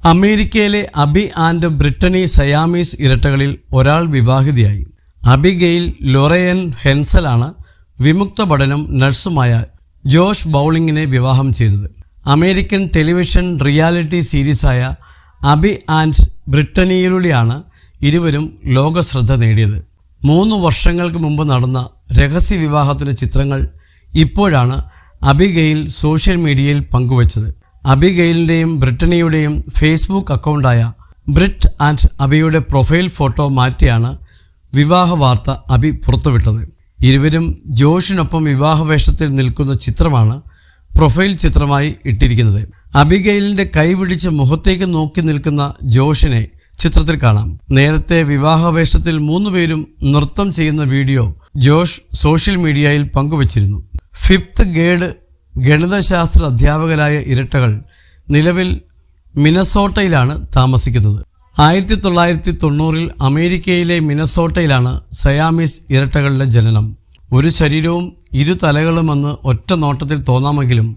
അമേരിക്കയിലെ Abi and Brittany Siamese ഇരട്ടകളിൽ ഒരാൾ വിവാഹിതയായി. Abigail ലൊറയൻ ഹെൻസലാണ് വിമുക്ത പഠനം നഴ്സുമായ ജോഷ് ബൗളിങ്ങിനെ വിവാഹം ചെയ്തത്. അമേരിക്കൻ ടെലിവിഷൻ റിയാലിറ്റി സീരീസായ അബി ആൻഡ് ബ്രിട്ടനിയിലൂടെയാണ് ഇരുവരും ലോകശ്രദ്ധ നേടിയത്. 3 വർഷങ്ങൾക്ക് മുമ്പ് നടന്ന രഹസ്യ വിവാഹത്തിൻ്റെ ചിത്രങ്ങൾ ഇപ്പോഴാണ് അബിഗെയിൽ സോഷ്യൽ മീഡിയയിൽ പങ്കുവച്ചത്. അബിഗെയിലിൻ്റെയും ബ്രിട്ടനിയുടെയും ഫേസ്ബുക്ക് അക്കൗണ്ടായ ബ്രിറ്റ് ആൻഡ് അബിയുടെ പ്രൊഫൈൽ ഫോട്ടോ മാറ്റിയാണ് വിവാഹ വാർത്ത അബി പുറത്തുവിട്ടത്. ഇരുവരും ജോഷിനൊപ്പം വിവാഹവേഷത്തിൽ നിൽക്കുന്ന ചിത്രമാണ് പ്രൊഫൈൽ ചിത്രമായി ഇട്ടിരിക്കുന്നത്. അബിഗെയിലിൻ്റെ കൈപിടിച്ച് മുഖത്തേക്ക് നോക്കി നിൽക്കുന്ന ജോഷിനെ ചിത്രത്തിൽ കാണാം. നേരത്തെ വിവാഹവേഷത്തിൽ 3 പേരും നൃത്തം ചെയ്യുന്ന വീഡിയോ ജോഷ് സോഷ്യൽ മീഡിയയിൽ പങ്കുവച്ചിരുന്നു. 5th ഗ്രേഡ് ഗണിതശാസ്ത്ര അധ്യാപകരായ ഇരട്ടകൾ നിലവിൽ മിനസോട്ടയിലാണ് താമസിക്കുന്നത്. 1990-ൽ അമേരിക്കയിലെ മിനസോട്ടയിലാണ് സയാമീസ് ഇരട്ടകളുടെ ജനനം. ഒരു ശരീരവും 2 തലകളുമെന്ന് ഒറ്റ നോട്ടത്തിൽ തോന്നാമെങ്കിലും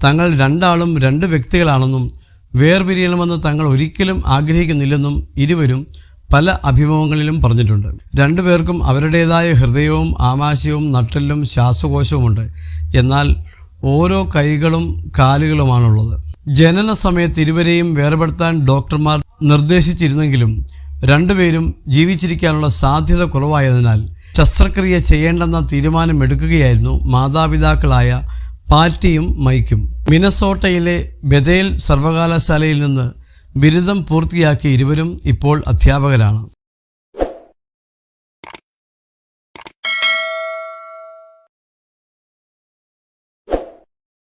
തങ്ങൾ രണ്ടാളും 2 വ്യക്തികളാണെന്നും വേർപിരിയണമെന്ന് തങ്ങൾ ഒരിക്കലും ആഗ്രഹിക്കുന്നില്ലെന്നും ഇരുവരും പല അഭിമുഖങ്ങളിലും പറഞ്ഞിട്ടുണ്ട്. 2 പേർക്കും അവരുടേതായ ഹൃദയവും ആമാശയവും നട്ടെല്ലും ശ്വാസകോശവുമുണ്ട്. എന്നാൽ ഓരോ കൈകളും കാലുകളുമാണുള്ളത്. ജനന സമയത്ത് ഇരുവരെയും വേർപെടുത്താൻ ഡോക്ടർമാർ നിർദ്ദേശിച്ചിരുന്നെങ്കിലും 2 പേരും ജീവിച്ചിരിക്കാനുള്ള സാധ്യത കുറവായതിനാൽ ശസ്ത്രക്രിയ ചെയ്യേണ്ടെന്ന തീരുമാനമെടുക്കുകയായിരുന്നു മാതാപിതാക്കളായ പാറ്റിയും മൈക്കും. മിനസോട്ടയിലെ ബെഥേൽ സർവകലാശാലയിൽ നിന്ന് ബിരുദം പൂർത്തിയാക്കിയ ഇരുവരും ഇപ്പോൾ അധ്യാപകരാണ്.